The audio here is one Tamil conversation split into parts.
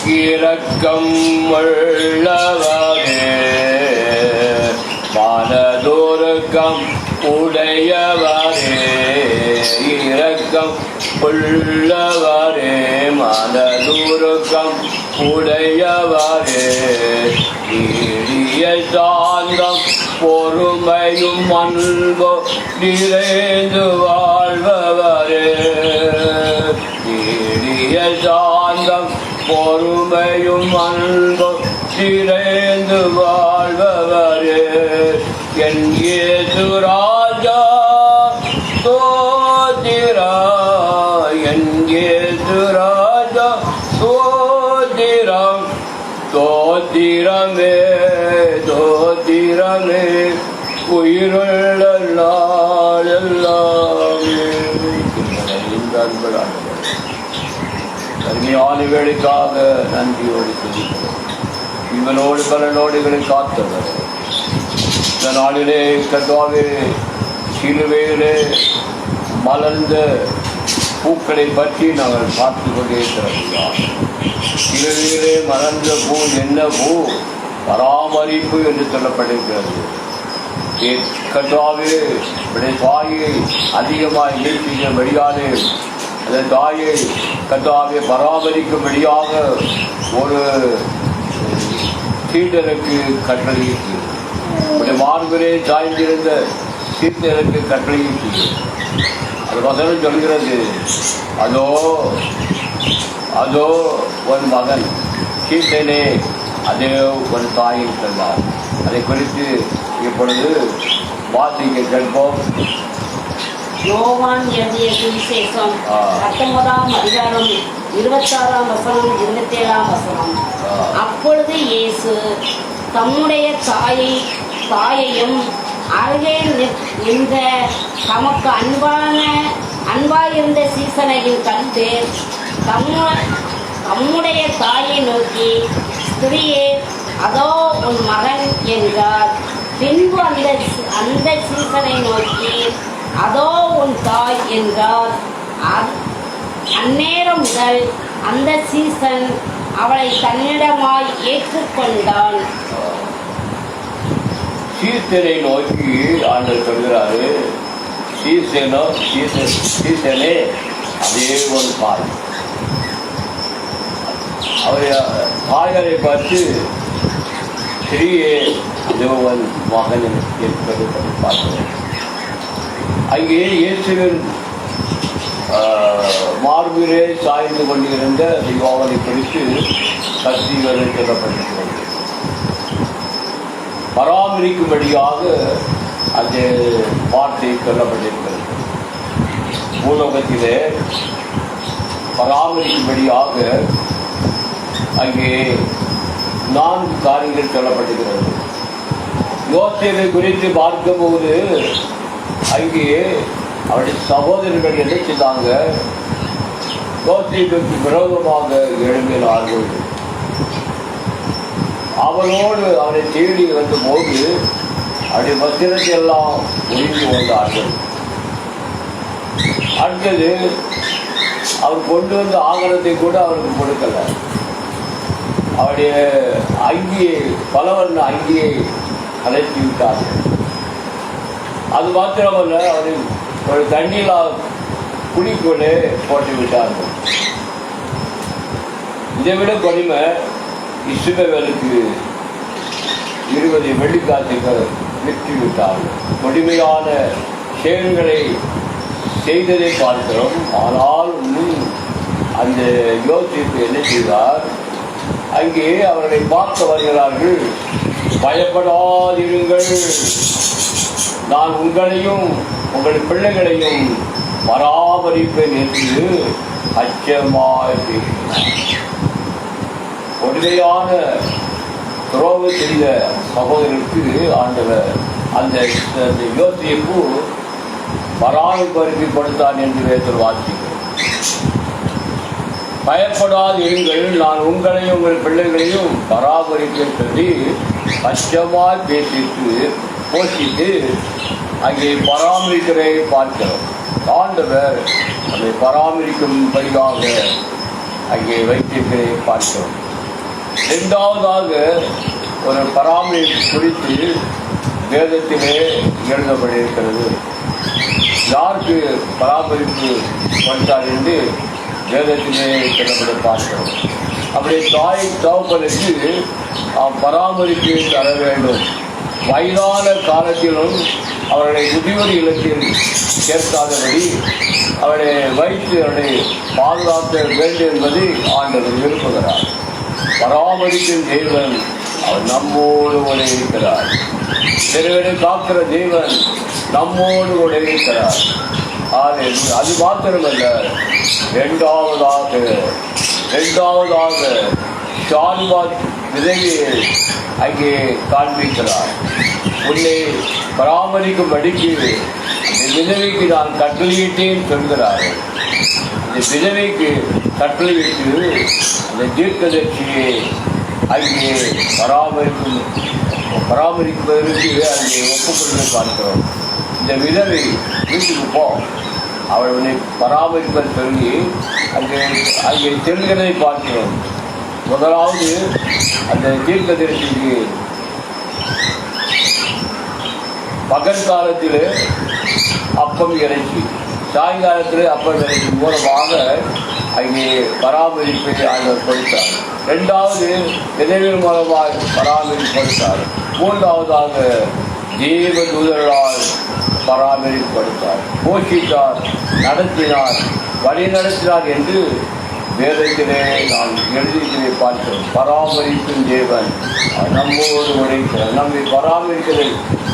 இரக்கம் உள்ளவரே மனதுருக்கம் உடையவரே இரக்கம் உள்ளவரே மனதுருக்கம் உடையவரே நீடிய சாந்தம் பொறுமையும் அன்போ நிறைந்து வாழ்பவரே நீடிய சாந்தம் பொறுமையும் அன்போ நிறைந்து வாழ்பவரே என் இயேசு ராஜா ஸ்தோத்திரா என் இயேசு ராஜா ஸ்தோத்திரம் ஸ்தோத்திரமே ஸ்தோத்திரமே உயிருள்ள நாளெல்லாமே. அருமையான வேலைக்காக நன்றியோடு சொல்லிக்கிறோம். இவனோடு பலனோடு இவனை காத்தவர் இந்த நாளிலே கர்த்தாவே சிலுவையிலே மலர்ந்த பூக்களை பற்றி நாங்கள் பார்த்து கொண்டே இருக்கிறோம். சிலுவையிலே மலர்ந்த பூ என்ன பூ? பராமரிப்பு என்று சொல்லப்பட்டிருக்கிறது. கர்த்தாவே உடைய தாயை அதிகமாக நேசிக்கும்படியாலே அந்த தாயை கர்த்தாவே பராமரிக்கும்படியாக ஒரு சீடனுக்கு கட்டளையிட்டு உடைய மார்பிலே சாய்ந்திருந்த சீடனுக்கு கட்டளையிட்டு அது வசனம் சொல்கிறது, அதோ அதோ ஒரு மகன் சீடனே அதே ஒரு தாயின் சொன்னார். அதை குறித்து இப்பொழுது வாசிக்க கேட்போம். யோவான் எழுதிய சுவிசேஷம் 19ஆம் அதிகாரம் 26ஆம் வசனம் 27ஆம் வசனம். அப்பொழுது இயேசு தம்முடைய தாயையும் அருகே நின்ற தமக்கு அன்பாயிருந்த சீசனையும் கண்டு தம்முடைய தாயை நோக்கி, ஸ்திரியே அதோ உன் மகன் என்றார். பின்பு அந்த சீசனை நோக்கி, அதோ உன் தாய் என்றார். அந்நேரம் முதல் அந்த சீசன் அவளை தன்னிடமாய் ஏற்றுக்கொண்டான். சீசனை நோக்கி ஆண்டவர் சொல்கிறாரு, சீசனே அதே ஒரு தாய். அவரை தாயரை பார்த்து ஸ்ரீயே தேவன் மகன் என்பதை பார்க்கிறோம். அங்கே இயேசுவின் மார்பிலே சாய்ந்து கொண்டிருந்த யோவானை குறித்து கத்திகளை சொல்லப்பட்டிருக்கிறது. பராமரிக்கும்படியாக அந்த வார்த்தை சொல்லப்பட்டிருக்கிறது. பூலோகத்திலே பராமரிக்கும்படியாக அங்கே 4 காரியங்கள் சொல்லப்பட்டிருக்கிறது. யோசேப்பை குறித்து பார்க்கும்போது அங்கே அவருடைய சகோதரர்கள் என்ன செய்தாங்க? யோசேப்புக்கு விரோதமாக எழும்பினார்கள். அவனோடு அவரை தேடி வந்தபோது அவருடைய வஸ்திரத்தை எல்லாம் ஒழிந்து கொண்டார்கள். அடுத்தது அவர் கொண்டு வந்த ஆகலத்தை கூட அவருக்கு கொடுக்கல. அவருடைய அங்கியை, பலவர்ண அங்கியை கலைத்து விட்டார்கள். அது மாத்திரமல்ல, அவரை ஒரு தண்ணீரால் குழிக்குள்ளே போட்டு விட்டார்கள். இதை விட கொடுமை, இஸ்ரவேலுக்கு 20 வெள்ளிக்காசுகள் விற்று விட்டார்கள். கொடுமையான செயல்களை செய்ததை பார்க்கிறோம். ஆனால் அந்த யோசிப்பு என்ன செய்தார்? அங்கே அவர்களை பார்க்க வருகிறார்கள். பயப்படாதிருங்கள், நான் உங்களையும் உங்கள் பிள்ளைகளையும் பராமரிப்பேன் என்று அச்சமாய் கொடுமையான துரோகம் செய்த சகோதரருக்கு ஆண்டவர் அந்த யோசிப்பு பராமரிப்பு கொடுத்தான் என்று வேதத்தில் வாசிக்கிறோம். பயப்படாது இருங்கள், நான் உங்களையும் உங்கள் பிள்ளைகளையும் பராமரிப்பேன் சொல்லி அச்சமாய் பேசிட்டு போஷித்து அங்கே பராமரிக்கிறதை பார்க்கிறோம். ஆண்டவர் அதை பராமரிக்கும்படியாக அங்கே வைத்திருக்கிறதை பார்க்கிறோம். இரண்டாவதாக ஒரு பராமரிப்பு குறித்து வேதத்திலே எழுதப்பட்டிருக்கிறது. யாருக்கு பராமரிப்பு கொடுத்தார் என்று வேதத்திலே சொல்லப்பட பார்க்கிறோம். அப்படி தாய் தகப்பனுக்கு பராமரிப்பு தர வேண்டும். வயதான காலத்திலும் அவர்களை முதியோர் இல்லத்தில் சேர்க்காதபடி அவரை வைத்து அவரை பாதுகாக்க வேண்டும் என்பதை ஆண்டவர் விரும்புகிறார். பராமரிக்கும் தேவன் அவர் நம்மோடு கூட இருக்கிறார். சிறுவனை காக்கிற தேவன் நம்மோடு கூட இருக்கிறார். அது மாத்திரமல்ல, இரண்டாவதாக சார்பாத் விதவியை அங்கே காண்பிக்கிறார். உன்னை பராமரிக்கும்படிக்கு இந்த விதவைக்கு நான் கட்டளையிட்டேன் சொல்கிறார்கள். இந்த விதவைக்கு கட்டளையிட்டு அந்த தீர்க்கதரிசியை அங்கே பராமரிப்பதற்கு அங்கே ஒப்புக்கொண்டு பார்க்கிறோம். இந்த விதவை வீட்டுக்கு போ, அவள் உன்னை பராமரிப்பது சொல்லி அங்கே செல்கிறதை பார்க்கிறோம். முதலாவது அந்த தீர்க்கதரிசிக்கு பகல் காலத்தில் அப்பம் இறைச்சி, சாயங்காலத்தில் அப்பம் இறைச்சி மூலமாக அங்கே பராமரிப்பை அவர் கொடுத்தார். இரண்டாவது விதவின் மூலமாக பராமரிப்பு கொடுத்தார். மூன்றாவதாக தேவ தூதர்களால் பராமரிப்பு கொடுத்தார், போஷித்தார், நடத்தினார், வழி நடத்தினார் என்று வேதத்திலே நாம் எழுதிக்கிறதை பார்க்கிறோம். பராமரிக்கும் தேவன் நம்மோடு உழைக்கிறார். நம்மை பராமரிக்கிற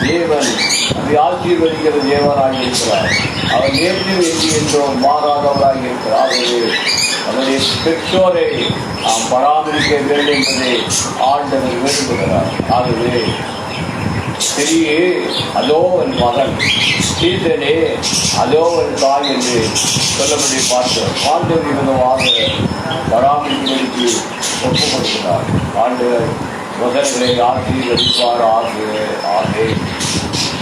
தேவன் நம்மை ஆசீர்வதிக்கிற தேவனாக இருக்கிறார். அவர் நேற்று வெற்றி என்றும் மாறாதவராக இருக்கிறார். அவருடைய பெற்றோரை நாம் பராமரிக்க வேண்டும் என்பதை ஆண்டவர் விரும்புகிறார். ஆகவே பெரிய அதோ என் மகன், சீதனே அதோ என் தாய் என்று சொல்லப்படி பார்க்கிறோம். ஆண்டவர் விதமாக பராமரிப்பதற்கு ஒப்புக் கொடுக்கிறார். ஆண்டவர் மகன்களை ஆசீர்வதிப்பார். ஆகவே